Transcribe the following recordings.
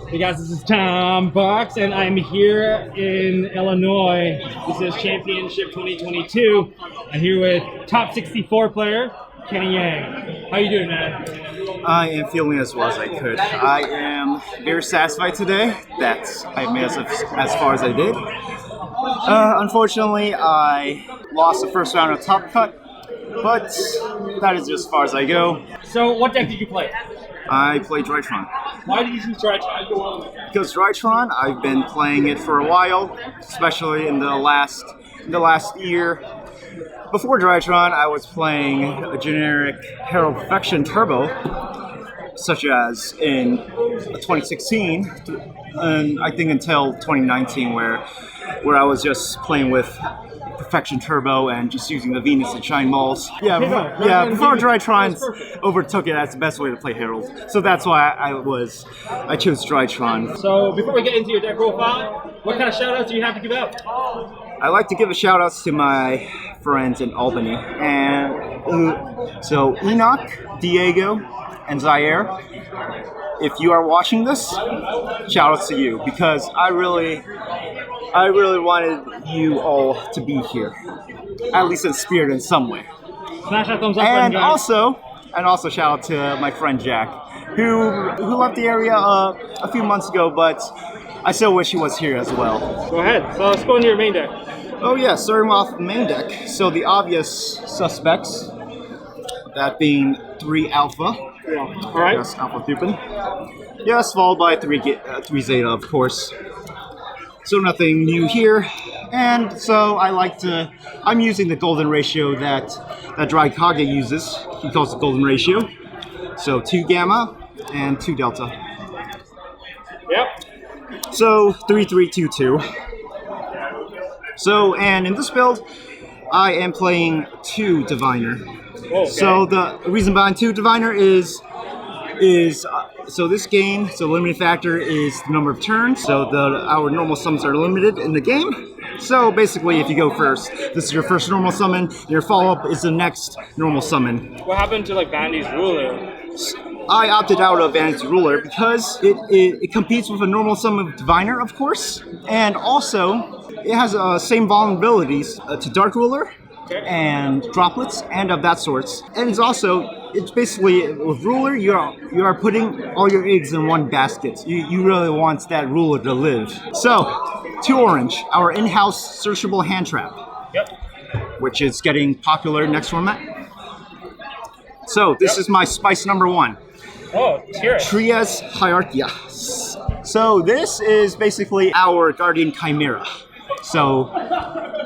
Hey guys, this is Tom Box, and I'm here in Illinois. This is Championship 2022. I'm here with top 64 player, Kenny Yang. How you doing, man? I am feeling as well as I could. I am very satisfied today that I made as far as I did. Unfortunately, I lost the first round of Top Cut, but that is just as far as I go. So, what deck did you play? I played Drytron. Why did you choose Drytron? Because Drytron, I've been playing it for a while, especially in the last year. Before Drytron, I was playing a generic Herald Perfection Turbo, such as in 2016, and I think until 2019, where I was just playing with Perfection Turbo and just using the Venus and Shine Malls. Before Drytron overtook it as the best way to play Herald. So that's why I chose Drytron. So before we get into your deck profile, what kind of shout outs do you have to give out? I like to give a shout outs to my friends in Albany. And so Enoch, Diego, and Zaire. If you are watching this, shout outs to you, because I really wanted you all to be here, at least in spirit in some way. Smash that thumbs up and button, guys. also shout out to my friend Jack, who left the area a few months ago, but I still wish he was here as well. Go ahead. So let's go into your main deck. Oh yeah, starting off the main deck. So the obvious suspects, that being 3 Alpha. Yeah. All right. Yes, Alpha Thupin. Yes, followed by 3 Zeta, of course. So nothing new here, and so I'm using the golden ratio that Drytron uses. He calls it golden ratio. So 2 Gamma and 2 Delta. Yep. So 3-3-2-2. So, and in this build, I am playing 2 Diviner. Okay. So the reason behind 2 Diviner is so this game, so limited factor is the number of turns, so our normal summons are limited in the game. So basically, if you go first, this is your first normal summon, your follow-up is the next normal summon. What happened to like Bandy's Ruler? I opted out of Bandy's Ruler because it competes with a normal summon of Diviner, of course, and also it has same vulnerabilities to Dark Ruler and droplets and of that sorts. And it's basically with Ruler, you are putting all your eggs in one basket. You really want that Ruler to live. So 2 Orange, our in-house searchable hand trap. Yep. Which is getting popular next format. So this is my spice number 1. Oh, let's hear it. Trias Hierarchia. So this is basically our Guardian Chimera. So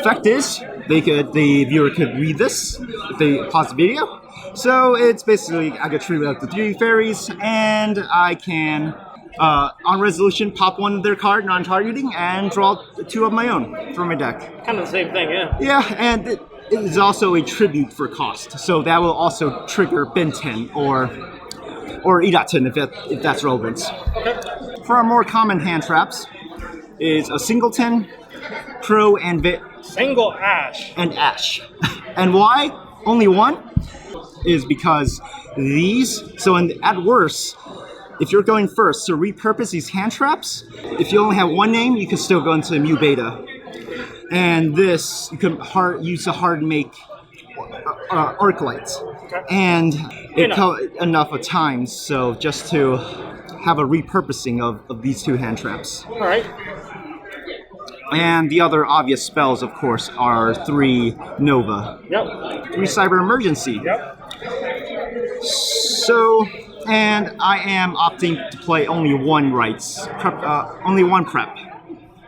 fact is, the viewer could read this if they pause the video. So it's basically, I get treated like the 3 fairies, and I can, on resolution, pop 1 of their card, non-targeting, and draw 2 of my own from my deck. Kind of the same thing, yeah. Yeah, and it is also a tribute for cost, so that will also trigger Benten or Idaten if that's relevant. Okay. For our more common hand traps, is a Singleton, Crow, and Single Ash. And Ash. And why? Only 1? Is because these, so at worst, if you're going first, to repurpose these hand traps, if you only have 1 name, you can still go into Mu Beta. And this, you can use to hard make Arclight. Okay. And enough of times, so just to have a repurposing of these 2 hand traps. All right. And the other obvious spells, of course, are 3 Nova. Yep. 3 Cyber Emergency. Yep. So, and I am opting to play only 1 rights, only 1 prep.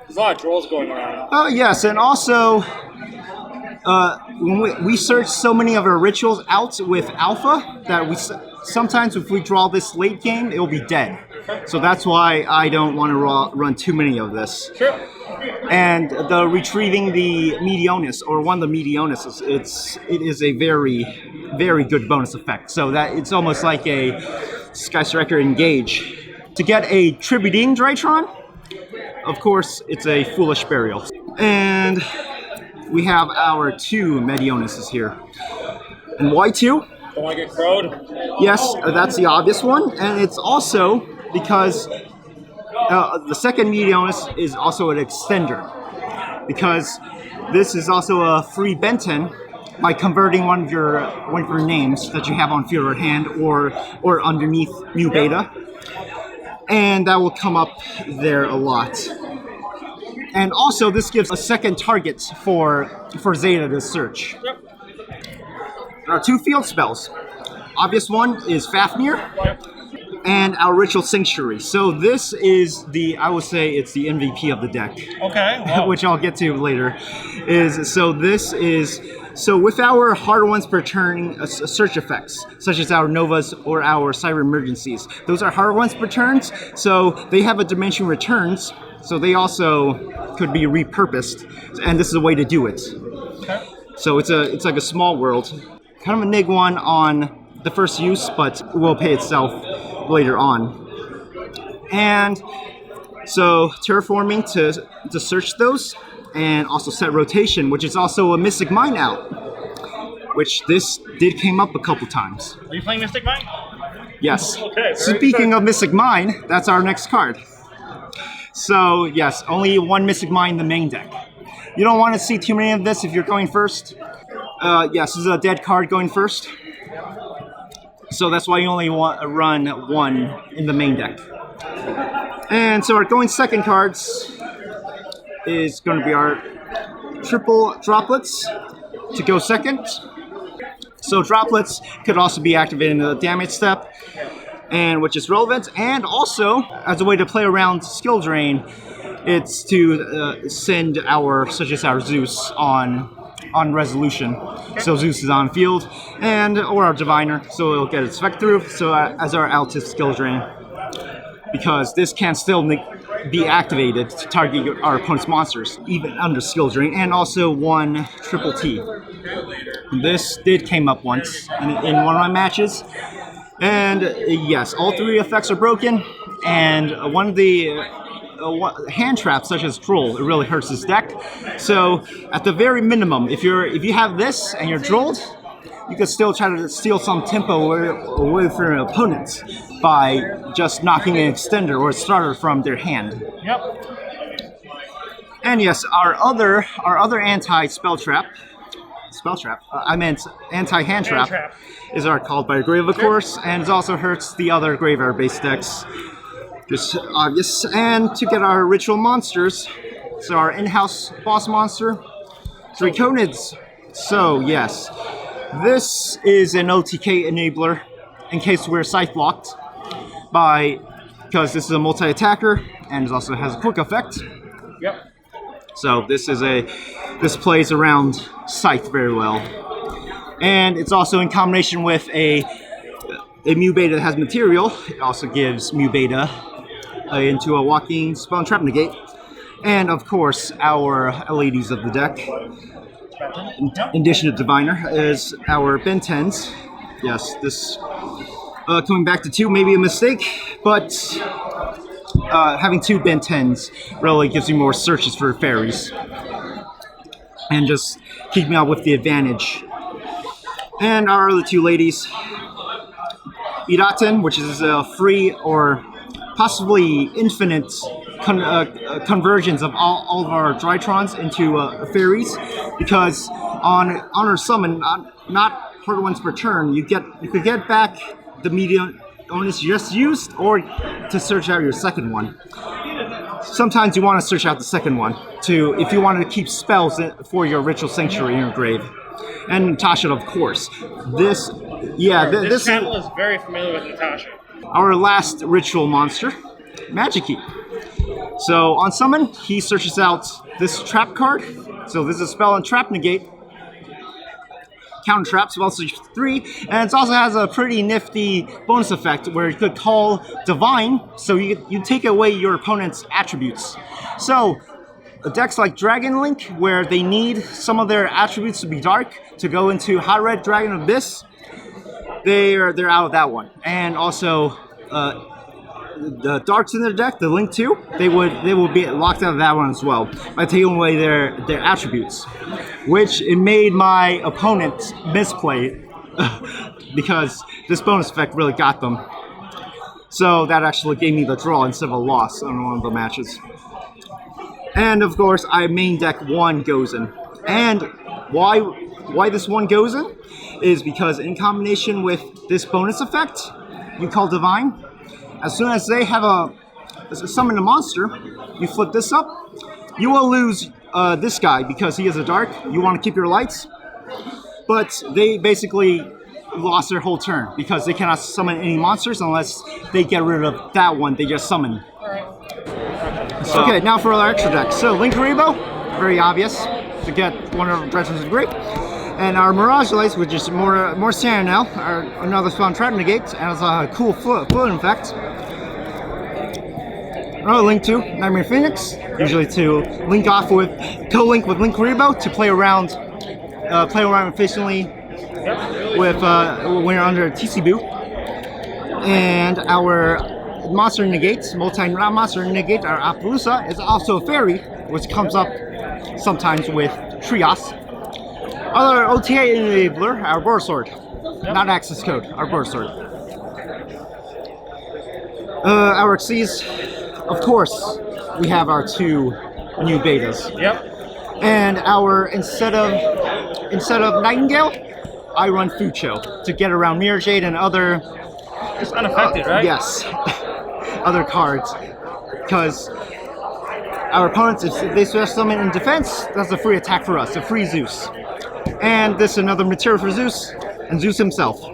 There's a lot of trolls going around. Oh yes, and also, when we search so many of our rituals out with Alpha that sometimes if we draw this late game, it will be dead. So that's why I don't want to run too many of this. Sure. And the retrieving the Medionis, or 1 of the Medionis, it is a very, very good bonus effect. So that it's almost like a Sky Striker Engage. To get a Tributing Drytron, of course, it's a Foolish Burial. And we have our 2 Medionises here. And why 2? Don't want to get crowed? Yes, that's the obvious one. And it's also because The second medium is also an extender, because this is also a free Benten by converting one of your names that you have on field or hand or underneath Mu Beta, and that will come up there a lot. And also, this gives a second target for Zeta to search. There are 2 field spells. Obvious one is Fafnir, and our Ritual Sanctuary. So this is I would say it's the MVP of the deck. Okay. Wow. Which I'll get to later. So with our harder ones per turn search effects, such as our Novas or our Cyber Emergencies, those are harder ones per turns, so they have a dimension returns, so they also could be repurposed, and this is a way to do it. Okay. So it's like a small world. Kind of a nig one on the first use, but will pay itself later on. And so terraforming to search those, and also set rotation, which is also a Mystic Mine out, which this did came up a couple times. Are you playing Mystic Mine? Yes. Okay. Speaking of Mystic Mine, that's our next card. So yes, only 1 Mystic Mine in the main deck. You don't want to see too many of this if you're going first. Yes, this is a dead card going first. So that's why you only want to run 1 in the main deck. And so our going second cards is going to be our triple droplets to go second. So droplets could also be activated in the damage step, and which is relevant. And also, as a way to play around skill drain, it's to send such as our Zeus on resolution. So Zeus is on field, or our Diviner, so it'll get its effect through. So as our Altis skill drain, because this can still be activated to target our opponent's monsters, even under skill drain, and also 1 triple T. This did came up once in one of my matches, and yes, all 3 effects are broken, and one of the hand traps, such as Droll, it really hurts this deck. So at the very minimum, if you have this and you're Drolled, you could still try to steal some tempo away from your opponents by just knocking an extender or a starter from their hand. Yep. And yes, our other anti-spell trap, anti-hand trap, is our Called by Grave, of course, and it also hurts the other graveyard-based decks. Just obvious. And to get our ritual monsters, so our in-house boss monster, Draconids. So yes, this is an OTK enabler in case we're scythe blocked because this is a multi-attacker and it also has a quick effect. Yep. So this plays around scythe very well, and it's also in combination with a Mu Beta that has material. It also gives Mu Beta into a walking spell and trap negate, and of course our ladies of the deck. In addition to Diviner, is our Bentens. Yes, this coming back to 2 may be a mistake, but having 2 Bentens really gives you more searches for fairies, and just keeping out with the advantage. And our other 2 ladies, Iraten, which is a free or possibly infinite conversions of all of our Drytrons into fairies, because on her summon, not per once per turn, you could get back the medium bonus you just used, or to search out your second one. Sometimes you want to search out the second one if you want to keep spells for your Ritual Sanctuary in your grave. And Natasha, of course. This channel is very familiar with Natasha. Our last ritual monster, Magic-Key. So on summon, he searches out this trap card. So this is a spell and trap negate. Counter trap, spell search 3, and it also has a pretty nifty bonus effect where you could call Divine, so you take away your opponent's attributes. So decks like Dragon Link, where they need some of their attributes to be dark to go into Hot Red Dragon Abyss, they're out of that one. And also the darks in their deck, the Link 2, they will be locked out of that one as well by taking away their attributes, which it made my opponent misplay because this bonus effect really got them. So that actually gave me the draw instead of a loss on one of the matches. And of course, I main deck one Gozen. And why this one Gozen is because in combination with this bonus effect, you call Divine. As soon as they have summon a monster, you flip this up. You will lose this guy because he is a dark. You want to keep your lights, but they basically lost their whole turn because they cannot summon any monsters unless they get rid of that one they just summoned. Okay, now for our extra deck. So Link Karibo, very obvious to get one of Drytron's great. And our Mirage Lights, which is more standard now, are another fun trap negate, and has a cool floating effect. Another Link 2, Nightmare Phoenix, usually to link off with, co-link with Link Karibo to play around efficiently with when you're under TC Boo. And our monster negates, multi-monster negate, our Appaloosa, is also a fairy, which comes up sometimes with Trios. Other OTA enabler, our Board Sword. Not access code, our Board Sword. Our Xyz, of course, we have our two new betas. And our instead of Nightingale, I run Fucho to get around Mirror Jade and other. It's unaffected, right? Yes, other cards, because our opponents, if they special summon in defense, that's a free attack for us, a free Zeus. And this is another material for Zeus, and Zeus himself.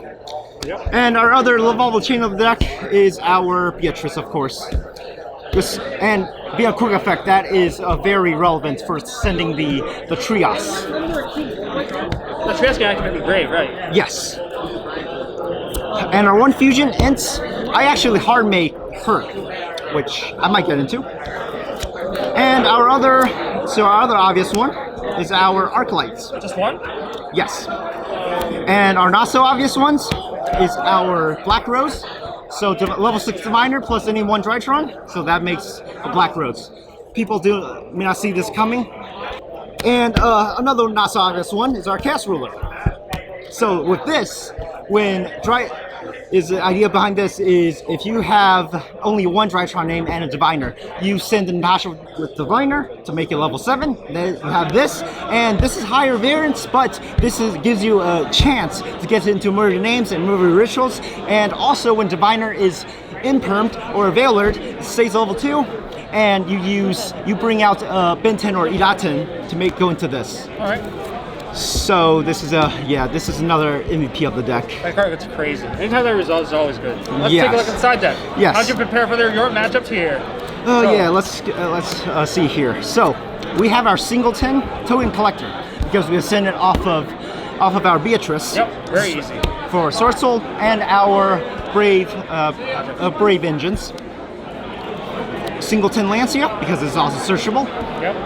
And our other level chain of the deck is our Beatrice, of course. And being a quick effect, that is very relevant for sending the Trios. The Trios can actually be great, right? Yes. And our one fusion, Ints, I actually hard made her, which I might get into. And our other obvious one is our Arclights. Just one? Yes. And our not so obvious ones is our Black Rose. So level 6 Diviner plus any one Drytron, so that makes a Black Rose. People may not see this coming. And another not so obvious one is our Cast Ruler. So with this, the idea behind this is if you have only one Drytron name and a Diviner, you send in Basha with Diviner to make it level 7. Then you have this, and this is higher variance, but gives you a chance to get into murder names and murder rituals. And also when Diviner is impermed or veilered, it stays level 2, and you bring out Benten or Iraten to go into this. All right. So this is another MVP of the deck. That card gets crazy. Anytime that resolves is always good. Let's Yes. take a look inside deck. Yes. How'd you prepare for your matchups here? Let's see here. So we have our Singleton Token Collector because we send it off of our Beatrice. Yep, very easy. For Sword Soul and our Brave Engines. Singleton Lancia because it's also searchable. Yep.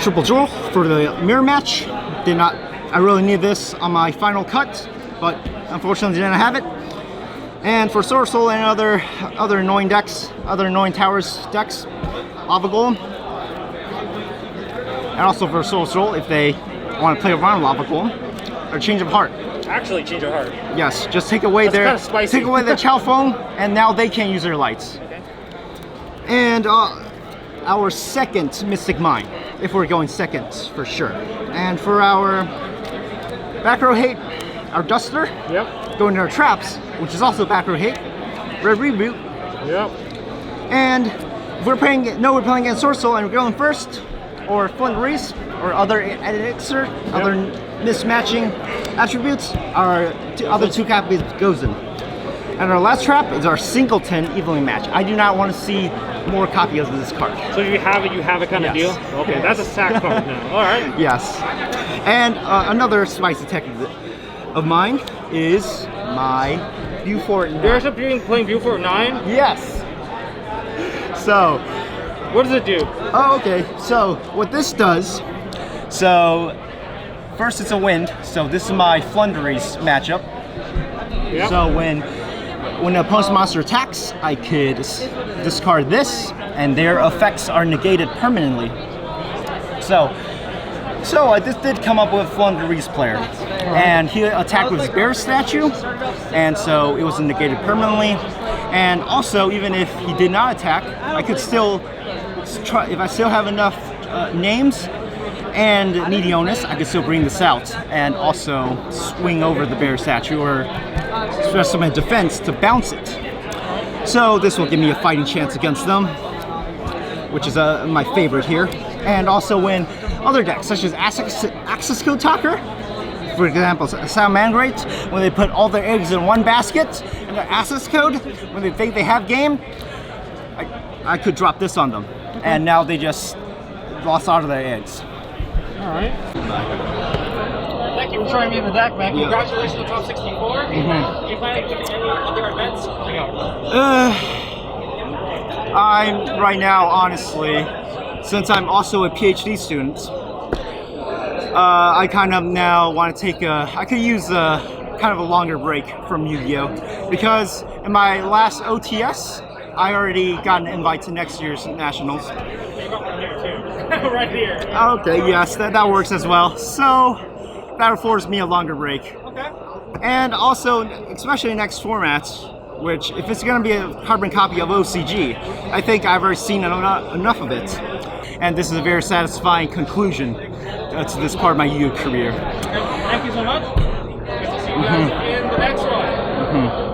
Triple Jewel for the mirror match. I really need this on my final cut, but unfortunately didn't have it. And for Sword Soul and other annoying decks, other annoying towers decks, Lava Golem. And also for Sword Soul if they want to play around Lava Golem or Change of Heart. Actually, Change of Heart. Yes, just take away their Chow Phone, and now they can't use their lights. Okay. And our second Mystic Mine, if we're going second for sure. And for our back row hate, our Duster, going to our Traps, which is also back row hate, Red Reboot. Yep. And if we're playing against Sword Soul and we're going first, or Flint Reese, or other Elixir, other mismatching attributes, our other two copies goes in. And our last trap is our Singleton Evenly Match. I do not want to see more copies of this card. So if you have it kind of deal? Okay, Yes. that's a sack card now. All right. Yes. And another spicy tech of mine is my Beaufort 9. You're actually playing Beaufort 9? Yes. So, what does it do? oh, okay. So, what this does, first it's a wind. So, this is my Flunderies matchup. Yep. So, when the opponent's monster attacks, I could discard this, and their effects are negated permanently. So this did come up with Flunderies player. and he attacked with his bear statue, and so it was negated permanently. And also, even if he did not attack, I could still try, if I still have enough names and Medionis, I could still bring this out and also swing over the bear statue or stress my defense to bounce it. So this will give me a fighting chance against them, which is my favorite here. And also when other decks, such as Access Code Talker, for example, Salamangreat, when they put all their eggs in one basket in their access code, when they think they have game, I could drop this on them. And now they just lost all of their eggs. Alright. Thank you for showing me the deck, man. Congratulations on top 64. You plan to do any other events coming up? I'm right now, honestly, since I'm also a PhD student, I kind of now want to take I could use kind of a longer break from Yu-Gi-Oh! Because in my last OTS, I already got an invite to next year's Nationals. You got one here too. Right here. Okay, yes, that works as well. So that affords me a longer break. Okay. And also, especially next formats, which if it's going to be a carbon copy of OCG, I think I've already seen enough of it. And this is a very satisfying conclusion to this part of my Yu-Gi-Oh! Career. Thank you so much. Good to see you guys in the next one.